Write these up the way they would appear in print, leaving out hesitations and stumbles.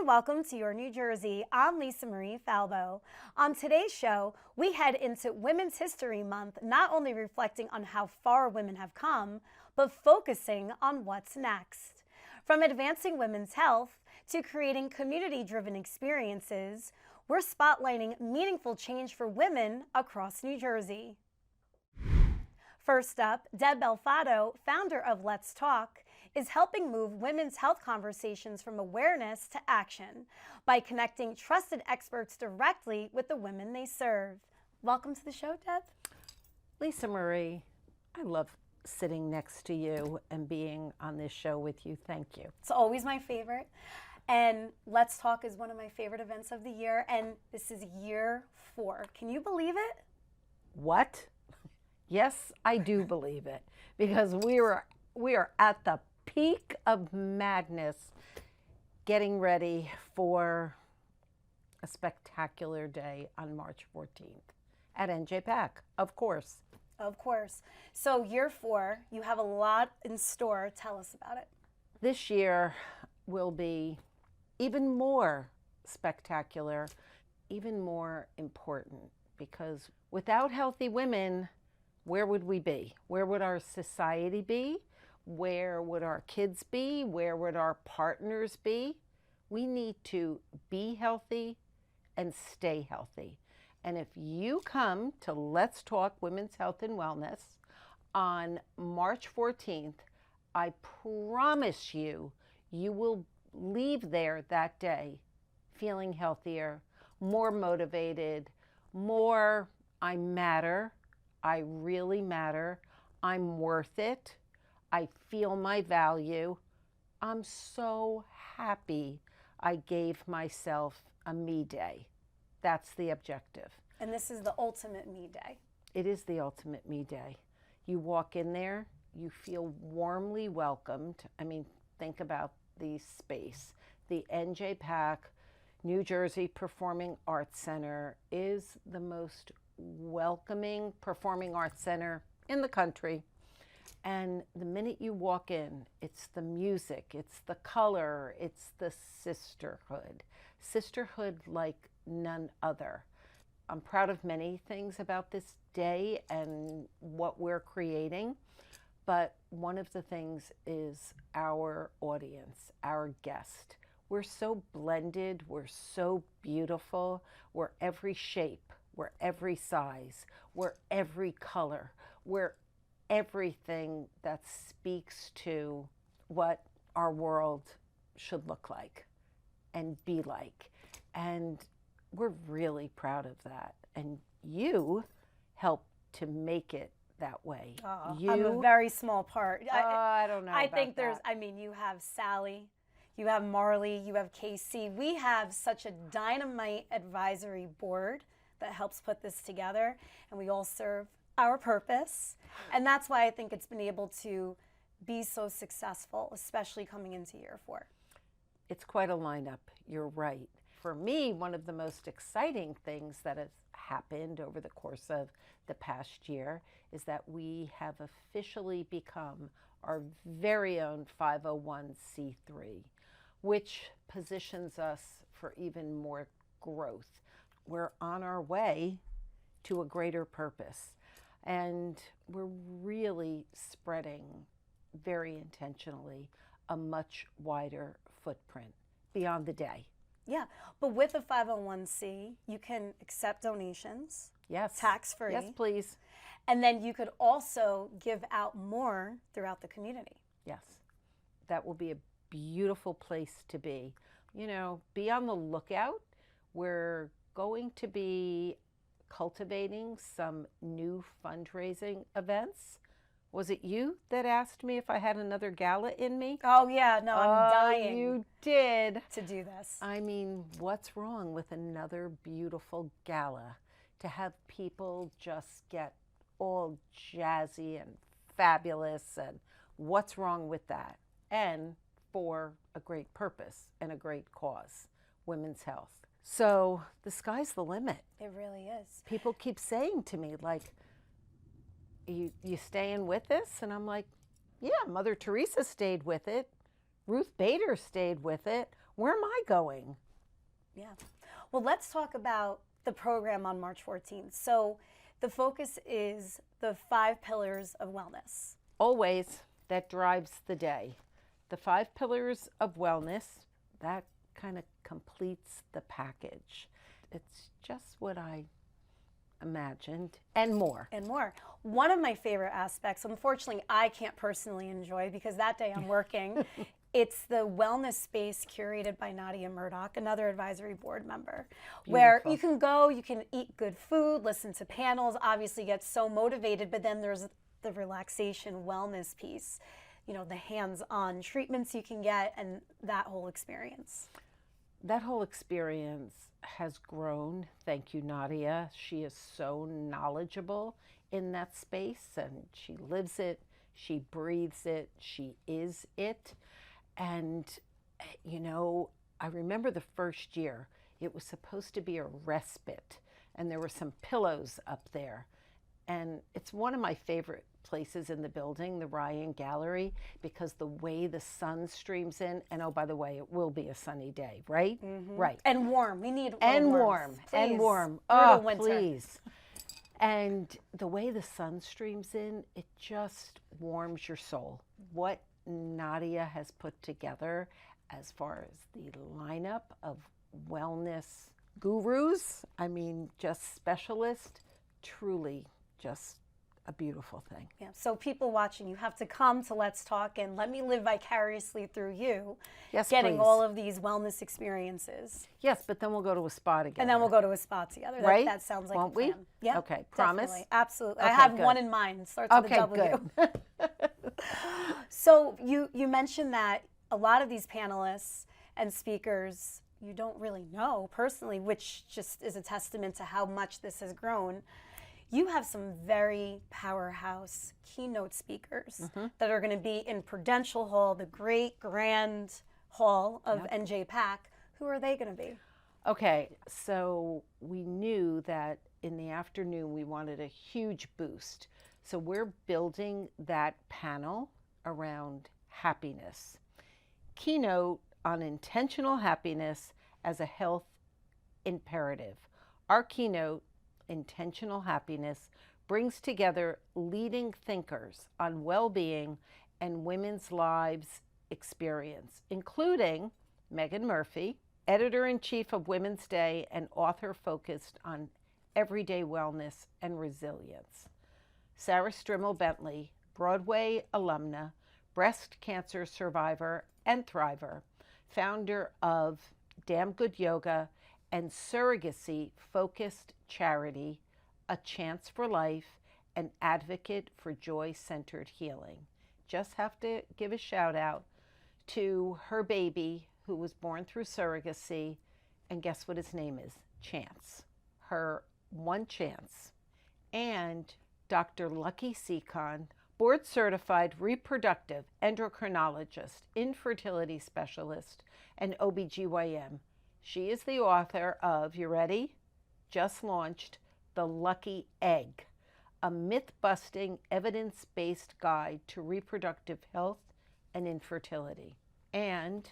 and welcome to Your New Jersey. I'm Lisa Marie Falbo. On today's show, we head into Women's History Month, not only reflecting on how far women have come, but focusing on what's next. From advancing women's health to creating community-driven experiences, we're spotlighting meaningful change for women across New Jersey. First up, Deb Belfatto, founder of Let's Talk, is helping move women's health conversations from awareness to action by connecting trusted experts directly with the women they serve. Welcome to the show, Deb. Lisa Marie, I love sitting next to you and being on this show with you. Thank you. It's always my favorite. And Let's Talk is one of my favorite events of the year, and this is year 4. Can you believe it? What? Yes, I do believe it, because we are at the peak of madness, getting ready for a spectacular day on March 14th at NJPAC, of course. Of course. So year 4, you have a lot in store. Tell us about it. This year will be even more spectacular, even more important, because without healthy women, where would we be? Where would our society be? Where would our kids be? Where would our partners be? We need to be healthy and stay healthy. And if you come to Let's Talk Women's Health and Wellness on March 14th, I promise you, you will leave there that day feeling healthier, more motivated, more I matter, I really matter, I'm worth it, I feel my value. I'm so happy I gave myself a me day. That's the objective. And this is the ultimate me day. It is the ultimate me day. You walk in there, you feel warmly welcomed. I mean, think about the space. The NJPAC, New Jersey Performing Arts Center, is the most welcoming performing arts center in the country. And the minute you walk in, it's the music, it's the color, it's the sisterhood. Sisterhood like none other. I'm proud of many things about this day and what we're creating, but one of the things is our audience, our guest. We're so blended, we're so beautiful, we're every shape, we're every size, we're every color, we're everything that speaks to what our world should look like and be like. And we're really proud of that. And you help to make it that way. I'm a very small part. I don't know. I think you have Sally, you have Marley, you have Casey. We have such a dynamite advisory board that helps put this together, and we all serve our purpose. And that's why I think it's been able to be so successful, especially coming into year 4. It's quite a lineup. You're right. For me, one of the most exciting things that has happened over the course of the past year is that we have officially become our very own 501c3, which positions us for even more growth. We're on our way to a greater purpose. And we're really spreading very intentionally a much wider footprint beyond the day. Yeah, but with a 501c, you can accept donations. Yes. Tax-free. Yes, please. And then you could also give out more throughout the community. Yes. That will be a beautiful place to be. You know, be on the lookout. We're going to be cultivating some new fundraising events. Was it you that asked me if I had another gala in me? Oh yeah, no, I'm dying. You did. To do this. I mean, what's wrong with another beautiful gala? To have people just get all jazzy and fabulous, and what's wrong with that? And for a great purpose and a great cause, women's health. So the sky's the limit. It really is. People keep saying to me, like, you staying with this? And I'm like, yeah, Mother Teresa stayed with it. Ruth Bader stayed with it. where am I going? Yeah. Well, let's talk about the program on March 14th. So the focus is the 5 pillars of wellness. Always, that drives the day. The 5 pillars of wellness, that kind of completes the package. It's just what I imagined, and more. And more. One of my favorite aspects, unfortunately, I can't personally enjoy because that day I'm working. It's the wellness space curated by Nadia Murdoch, another advisory board member, where you can go, you can eat good food, listen to panels, obviously get so motivated, but then there's the relaxation wellness piece, you know, the hands-on treatments you can get and that whole experience. That whole experience has grown. Thank you, Nadia. She is so knowledgeable in that space, and she lives it, she breathes it, she is it. And, you know, I remember the first year, it was supposed to be a respite, and there were some pillows up there. And it's one of my favorite places in the building, the Ryan Gallery, because the way the sun streams in, and oh, by the way, it will be a sunny day, right? Mm-hmm. Right. And warm. We need and warm. And warm. Oh, please. And the way the sun streams in, it just warms your soul. What Nadia has put together as far as the lineup of wellness gurus, I mean, just specialists, truly just a beautiful thing. Yeah. So people watching, you have to come to Let's Talk and let me live vicariously through you. Yes, getting please. all of these wellness experiences. Yes, but then we'll go to a spa together. And then we'll go to a spa together. Right? That sounds like Won't a plan. we? Yeah. Okay. Promise? Definitely. Absolutely. Okay, I have good. one in mind. It starts with a W. Good. So you mentioned that a lot of these panelists and speakers you don't really know personally, which just is a testament to how much this has grown. You have some very powerhouse keynote speakers that are going to be in Prudential Hall, the great grand hall of NJPAC. Who are they going to be? Okay, so we knew that in the afternoon we wanted a huge boost. So we're building that panel around happiness. Keynote on intentional happiness as a health imperative. Our keynote, Intentional Happiness, brings together leading thinkers on well-being and women's lives experience, including Megan Murphy, editor-in-chief of Women's Day and author focused on everyday wellness and resilience. Sarah Strimmel Bentley, Broadway alumna, breast cancer survivor and thriver, founder of Damn Good Yoga and surrogacy-focused charity, A Chance for Life, and advocate for joy-centered healing. Just have to give a shout out to her baby who was born through surrogacy, and guess what his name is? Chance. Her one chance. And Dr. Lucky Seacon, board-certified reproductive endocrinologist, infertility specialist, and OBGYN. She is the author of, you ready? Just launched, The Lucky Egg, a myth-busting, evidence-based guide to reproductive health and infertility. And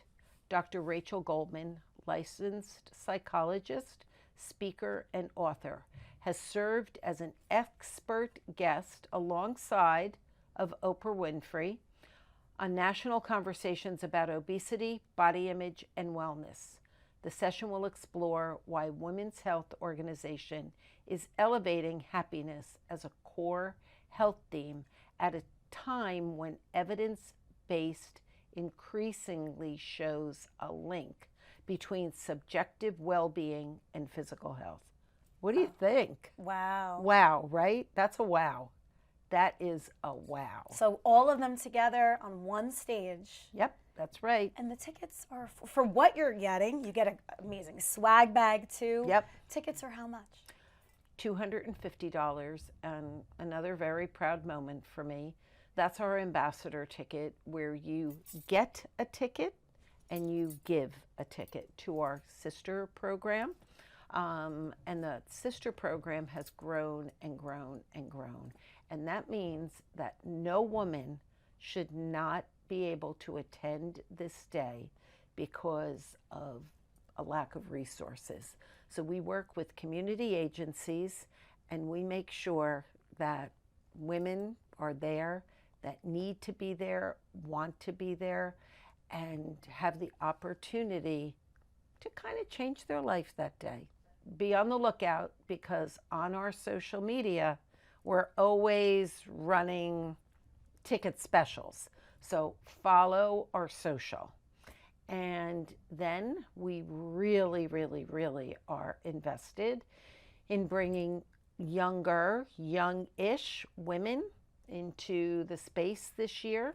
Dr. Rachel Goldman, licensed psychologist, speaker, and author, has served as an expert guest alongside of Oprah Winfrey on national conversations about obesity, body image, and wellness. The session will explore why Women's Health Organization is elevating happiness as a core health theme at a time when evidence-based increasingly shows a link between subjective well-being and physical health. What do you think? Wow. Wow, right? That's a wow. That is a wow. So all of them together on one stage. Yep, that's right. And the tickets are, for what you're getting, you get an amazing swag bag too. Yep. Tickets are how much? $250, and another very proud moment for me. That's our ambassador ticket, where you get a ticket and you give a ticket to our sister program. And the sister program has grown and grown and grown. And that means that no woman should not be able to attend this day because of a lack of resources. So we work with community agencies, and we make sure that women are there that need to be there, want to be there, and have the opportunity to kind of change their life that day. Be on the lookout, because on our social media, we're always running ticket specials. So follow our social. And then we really, really, really are invested in bringing youngish women into the space this year.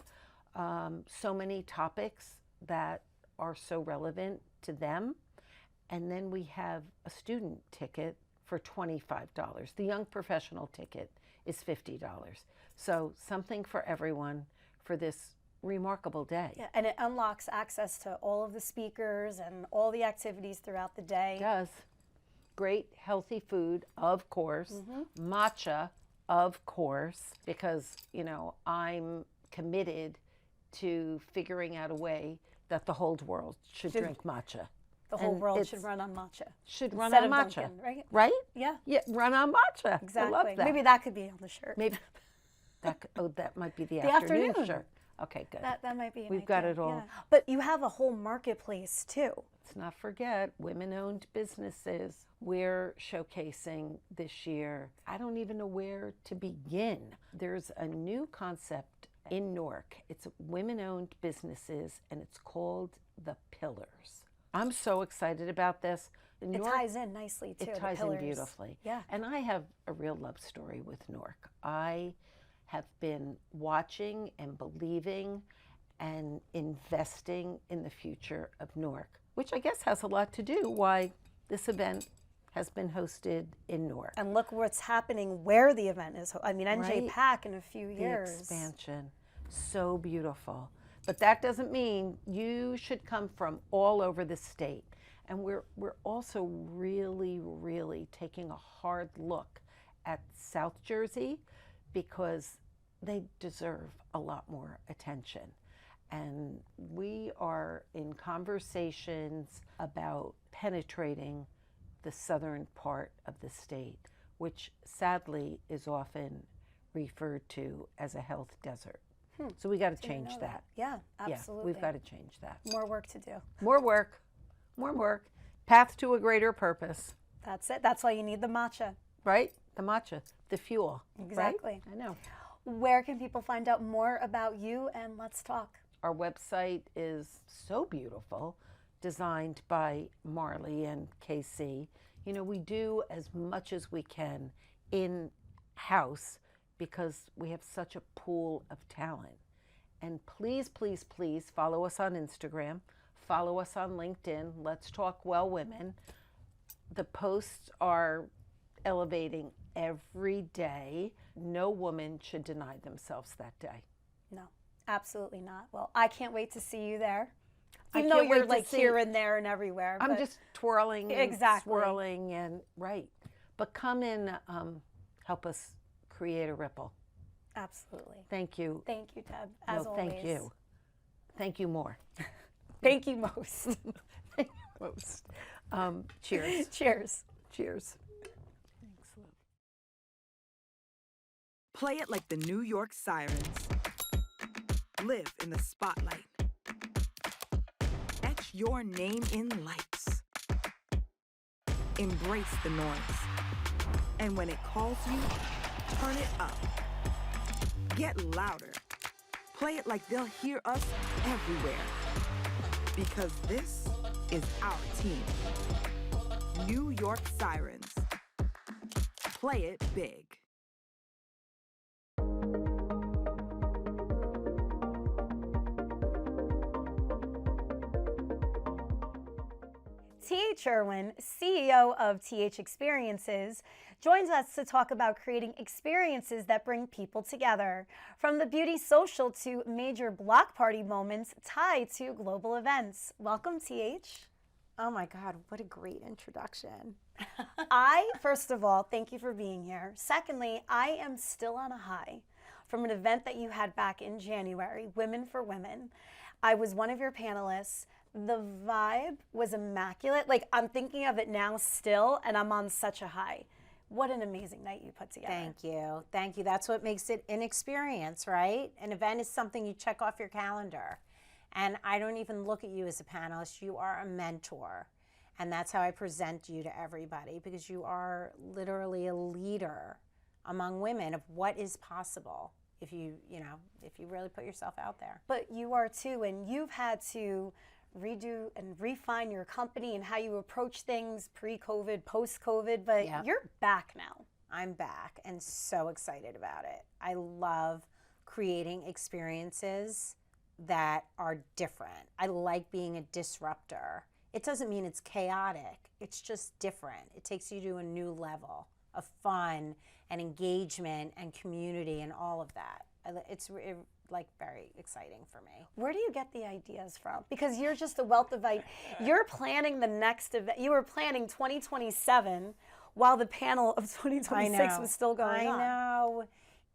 So many topics that are so relevant to them. And then we have a student ticket for $25. The young professional ticket is $50. So something for everyone for this remarkable day. Yeah, and it unlocks access to all of the speakers and all the activities throughout the day. It does. Great healthy food, of course. Matcha, of course, because, you know, I'm committed to figuring out a way that the whole world should drink matcha. The whole world should run on matcha. Should run Instead on of matcha, Dunkin', right? Right? Yeah. Yeah, run on matcha. Exactly. I love that. Maybe that could be on the shirt. Maybe that might be the afternoon shirt. Okay, good. That might be an We've got idea, it all. yeah. But you have a whole marketplace too. Let's not forget women-owned businesses. We're showcasing this year. I don't even know where to begin. There's a new concept in Newark. It's women-owned businesses, and it's called The Pillars. I'm so excited about this. It ties in nicely too. It ties in beautifully. Yeah. And I have a real love story with Newark. I have been watching and believing and investing in the future of Newark, which I guess has a lot to do why this event has been hosted in Newark. And look what's happening where the event is. I mean, NJ Pack in a few years. The expansion, so beautiful. But that doesn't mean you should come from all over the state. And we're also really, really taking a hard look at South Jersey, because they deserve a lot more attention. And we are in conversations about penetrating the southern part of the state, which sadly is often referred to as a health desert. So we got to change that. Yeah, absolutely. Yeah, we've got to change that. More work to do. More work, more work. Path to a greater purpose. That's it. That's why you need the matcha. Right? The matcha, the fuel. Exactly. Right? I know. Where can people find out more about you and Let's Talk? Our website is so beautiful, designed by Marley and KC. You know, we do as much as we can in-house because we have such a pool of talent. And please, please, please follow us on Instagram. Follow us on LinkedIn. Let's Talk Well Women. The posts are elevating every day. No woman should deny themselves that day. No, absolutely not. Well, I can't wait to see you there. I You know can't you're wait to like see- here and there and everywhere. I'm but just twirling and Exactly. swirling and right. But come and help us create a ripple. Absolutely. Thank you. Thank you, Deb, as No, always. thank you. Thank you more. Thank you most. Thank you most. Cheers. Cheers. Cheers. Thanks, love. Play it like the New York Sirens. Live in the spotlight. Etch your name in lights. Embrace the noise. And when it calls you, turn it up. Get louder. Play it like they'll hear us everywhere. Because this is our team. New York Sirens. Play it big. TH Irwin, CEO of TH Experiences, joins us to talk about creating experiences that bring people together, from the beauty social to major block party moments tied to global events. Welcome, TH. Oh my God, what a great introduction. First of all, thank you for being here. Secondly, I am still on a high from an event that you had back in January, Women for Women. I was one of your panelists. The vibe was immaculate. Like, I'm thinking of it now still, and I'm on such a high. What an amazing night you put together. Thank you. Thank you. That's what makes it an experience, right? An event is something you check off your calendar. And I don't even look at you as a panelist. You are a mentor. And that's how I present you to everybody, because you are literally a leader among women of what is possible if you really put yourself out there. But you are too, and you've had to redo and refine your company and how you approach things pre-COVID, post-COVID, but Yeah. you're back now. I'm back and so excited about it. I love creating experiences that are different. I like being a disruptor. It doesn't mean it's chaotic. It's just different. It takes you to a new level of fun and engagement and community and all of that. It's like very exciting for me. Where do you get the ideas from? Because you're just a wealth of ideas. You're planning the next event. You were planning 2027 while the panel of 2026 was still going on. I know.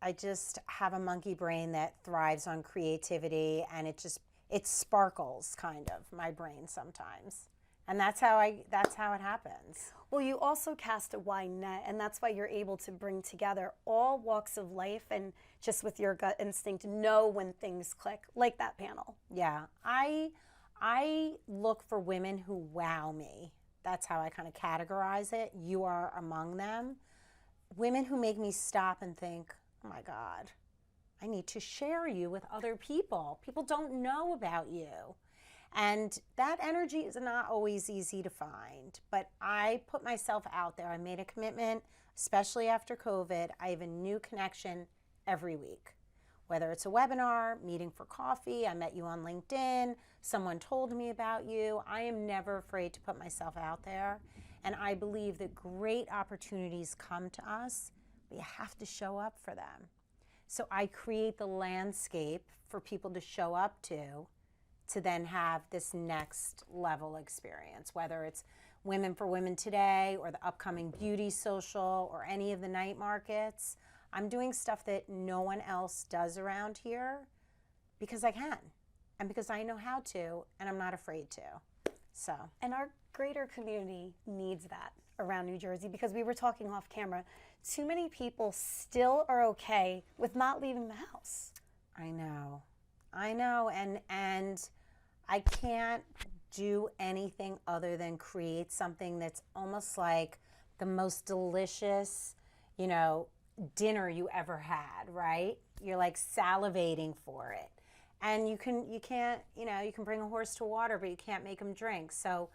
I just have a monkey brain that thrives on creativity, and it sparkles kind of my brain sometimes. And that's how it happens. Well, you also cast a wide net, and that's why you're able to bring together all walks of life and just with your gut instinct know when things click, like that panel. Yeah, I look for women who wow me. That's how I kind of categorize it. You are among them. Women who make me stop and think, oh my God, I need to share you with other people. People don't know about you. And that energy is not always easy to find, but I put myself out there. I made a commitment, especially after COVID. I have a new connection every week, whether it's a webinar, meeting for coffee, I met you on LinkedIn, someone told me about you. I am never afraid to put myself out there. And I believe that great opportunities come to us, but you have to show up for them. So I create the landscape for people to show up to then have this next level experience, whether it's Women for Women Today or the upcoming Beauty Social or any of the night markets. I'm doing stuff that no one else does around here because I can and because I know how to, and I'm not afraid to. So. And our greater community needs that around New Jersey, because we were talking off camera. Too many people still are okay with not leaving the house. I know, and I can't do anything other than create something that's almost like the most delicious, dinner you ever had, right? You're like salivating for it. And you can bring a horse to water, but you can't make him drink. So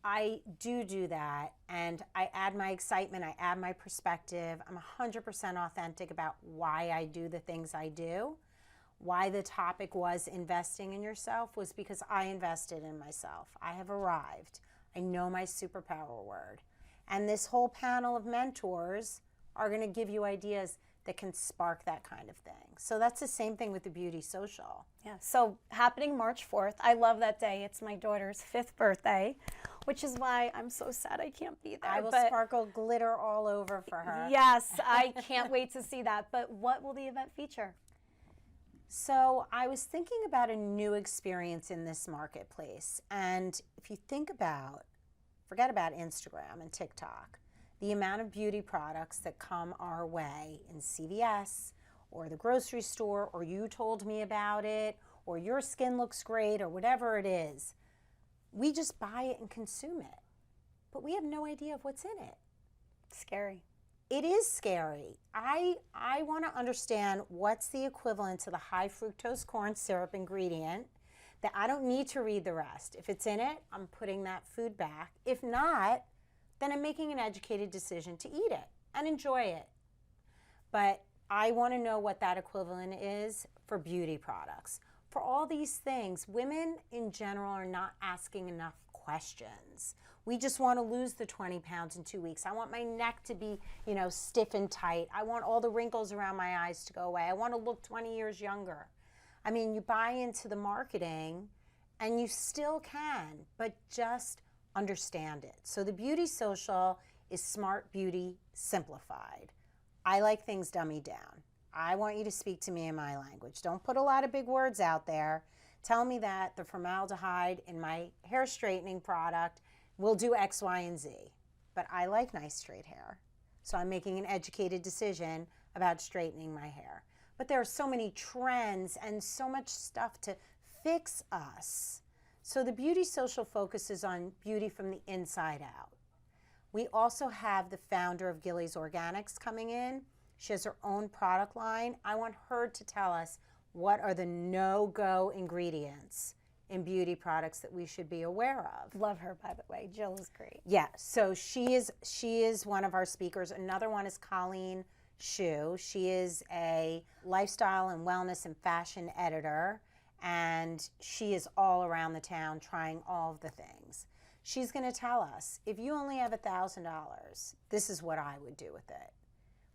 I do that, and I add my excitement, I add my perspective. I'm 100% authentic about why I do the things I do. Why the topic was investing in yourself was because I invested in myself. I have arrived. I know my superpower word. And this whole panel of mentors are going to give you ideas that can spark that kind of thing. So that's the same thing with the Beauty Social. Yeah, so happening March 4th. I love that day. It's my daughter's 5th birthday, which is why I'm so sad I can't be there. I will sparkle glitter all over for her. Yes, I can't wait to see that. But what will the event feature? So I was thinking about a new experience in this marketplace. And if you think about, forget about Instagram and TikTok, the amount of beauty products that come our way in CVS or the grocery store, or you told me about it, or your skin looks great, or whatever it is, we just buy it and consume it. But we have no idea of what's in it. Scary. It is scary. I want to understand what's the equivalent to the high fructose corn syrup ingredient that I don't need to read the rest. If it's in it, I'm putting that food back. If not, then I'm making an educated decision to eat it and enjoy it. But I want to know what that equivalent is for beauty products. For all these things, women in general are not asking enough questions. We just want to lose the 20 pounds in 2 weeks. I want my neck to be, stiff and tight. I want all the wrinkles around my eyes to go away. I want to look 20 years younger. I mean, you buy into the marketing and you still can, but just understand it. So the Beauty Social is smart beauty simplified. I like things dummied down. I want you to speak to me in my language. Don't put a lot of big words out there. tell me that the formaldehyde in my hair straightening product will do X, Y, and Z. But I like nice straight hair. So I'm making an educated decision about straightening my hair. But there are so many trends and so much stuff to fix us. So the Beauty Social focuses on beauty from the inside out. We also have the founder of Gillies Organics coming in. She has her own product line. I want her to tell us what are the no-go ingredients in beauty products that we should be aware of. Love her, by the way. Jill is great. Yeah, so she is one of our speakers. Another one is Colleen Shu. She is a lifestyle and wellness and fashion editor, and she is all around the town trying all of the things. She's going to tell us, if you only have $1,000, this is what I would do with it,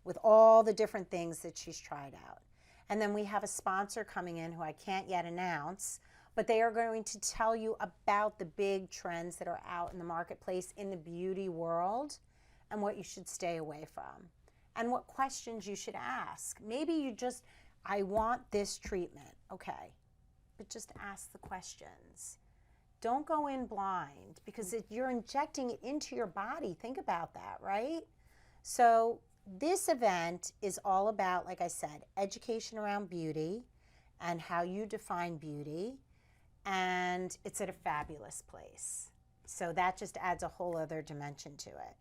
with all the different things that she's tried out. And then we have a sponsor coming in who I can't yet announce, but they are going to tell you about the big trends that are out in the marketplace in the beauty world and what you should stay away from and what questions you should ask. Maybe you just, I want this treatment, okay, but just ask the questions. Don't go in blind, because if you're injecting it into your body, think about that, right? So this event is all about, like I said, education around beauty and how you define beauty, and it's at a fabulous place. So that just adds a whole other dimension to it.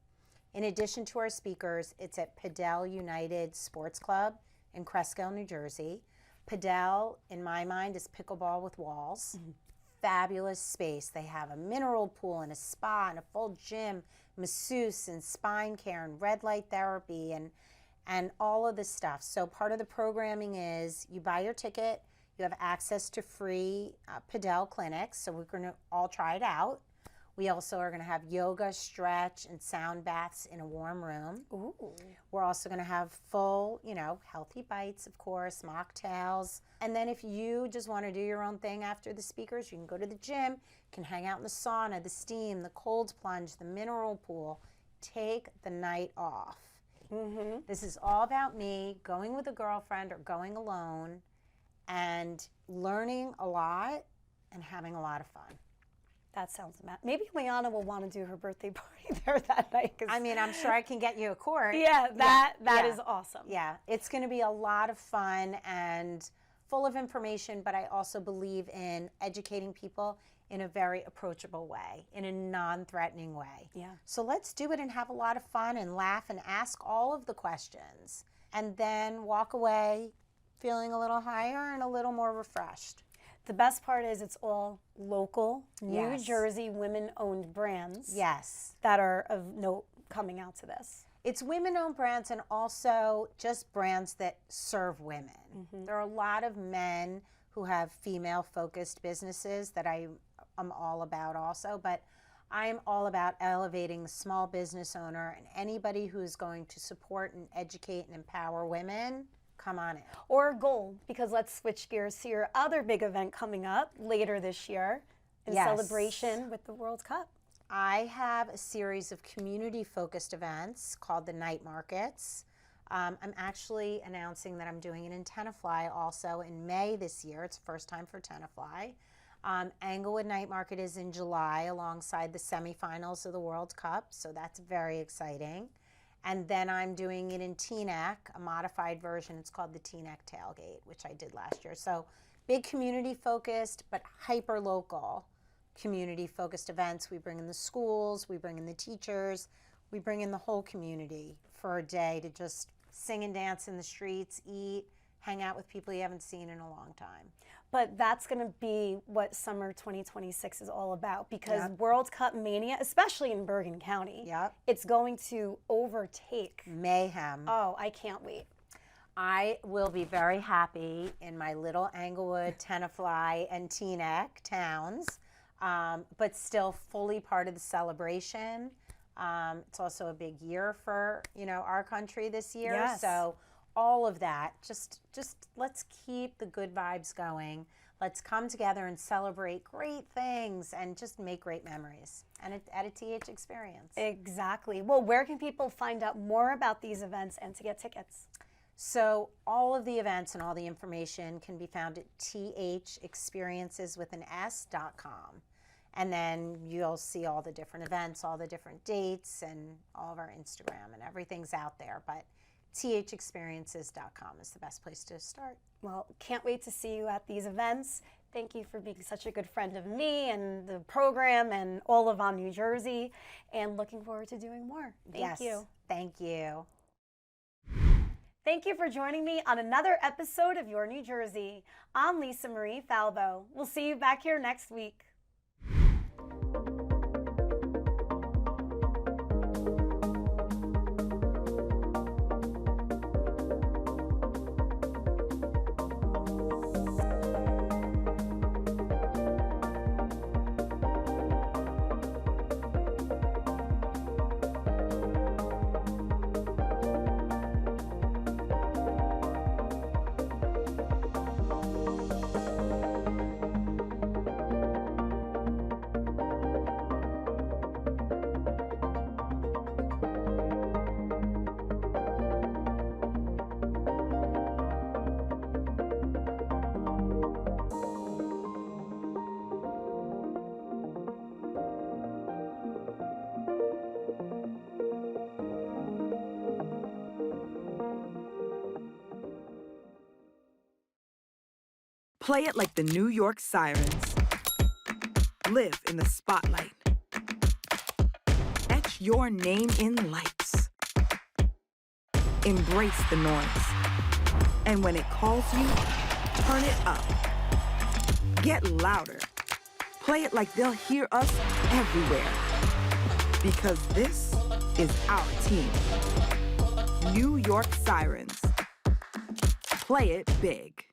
In addition to our speakers, it's at Padel United Sports Club in Cresco, New Jersey. Padel, in my mind, is pickleball with walls. Mm-hmm. Fabulous space. They have a mineral pool and a spa and a full gym, masseuse and spine care and red light therapy and all of this stuff. So part of the programming is you buy your ticket, you have access to free Padel clinics, so we're going to all try it out. We also are going to have yoga, stretch, and sound baths in a warm room. Ooh. We're also going to have full, healthy bites, of course, mocktails. And then if you just want to do your own thing after the speakers, you can go to the gym, you can hang out in the sauna, the steam, the cold plunge, the mineral pool. Take the night off. Mm-hmm. This is all about me going with a girlfriend or going alone and learning a lot and having a lot of fun. That sounds amazing. Maybe Liana will want to do her birthday party there that night. I mean, I'm sure I can get you a court. Yeah, that is awesome. Yeah, it's going to be a lot of fun and full of information, but I also believe in educating people in a very approachable way, in a non-threatening way. Yeah. So let's do it and have a lot of fun and laugh and ask all of the questions and then walk away feeling a little higher and a little more refreshed. The best part is it's all local, New Yes. Jersey women-owned brands. Yes. That are of note coming out to this. It's women-owned brands and also just brands that serve women. Mm-hmm. There are a lot of men who have female-focused businesses that I am all about also, but I'm all about elevating the small business owner and anybody who's going to support and educate and empower women. Come on in. Or gold, because let's switch gears to your other big event coming up later this year in Yes. celebration with the World Cup. I have a series of community-focused events called the Night Markets. I'm actually announcing that I'm doing it in Tenafly also in May this year. It's the first time for Tenafly. Englewood Night Market is in July alongside the semifinals of the World Cup, so that's very exciting. And then I'm doing it in Teaneck, a modified version. It's called the Teaneck Tailgate, which I did last year. So big community-focused, but hyper-local community-focused events. We bring in the schools, we bring in the teachers, we bring in the whole community for a day to just sing and dance in the streets, eat, hang out with people you haven't seen in a long time. But that's going to be what summer 2026 is all about, because Yep. World Cup mania, especially in Bergen County, Yep. it's going to overtake. Mayhem. Oh, I can't wait. I will be very happy in my little Englewood, Tenafly, and Teaneck towns, but still fully part of the celebration. It's also a big year for our country this year. Yes. So all of that, just let's keep the good vibes going. Let's come together and celebrate great things and just make great memories and at a TH experience. Exactly. Well, where can people find out more about these events and to get tickets? So all of the events and all the information can be found at thexperienceswithans.com. And then you'll see all the different events, all the different dates, and all of our Instagram, and everything's out there. But thexperiences.com is the best place to start. Well, can't wait to see you at these events. Thank you for being such a good friend of me and the program and all of On New Jersey, and looking forward to doing more. Thank you. Thank you. Thank you for joining me on another episode of Your New Jersey. I'm Lisa Marie Falbo. We'll see you back here next week. Play it like the New York Sirens. Live in the spotlight. Etch your name in lights. Embrace the noise. And when it calls you, turn it up. Get louder. Play it like they'll hear us everywhere. Because this is our team. New York Sirens. Play it big.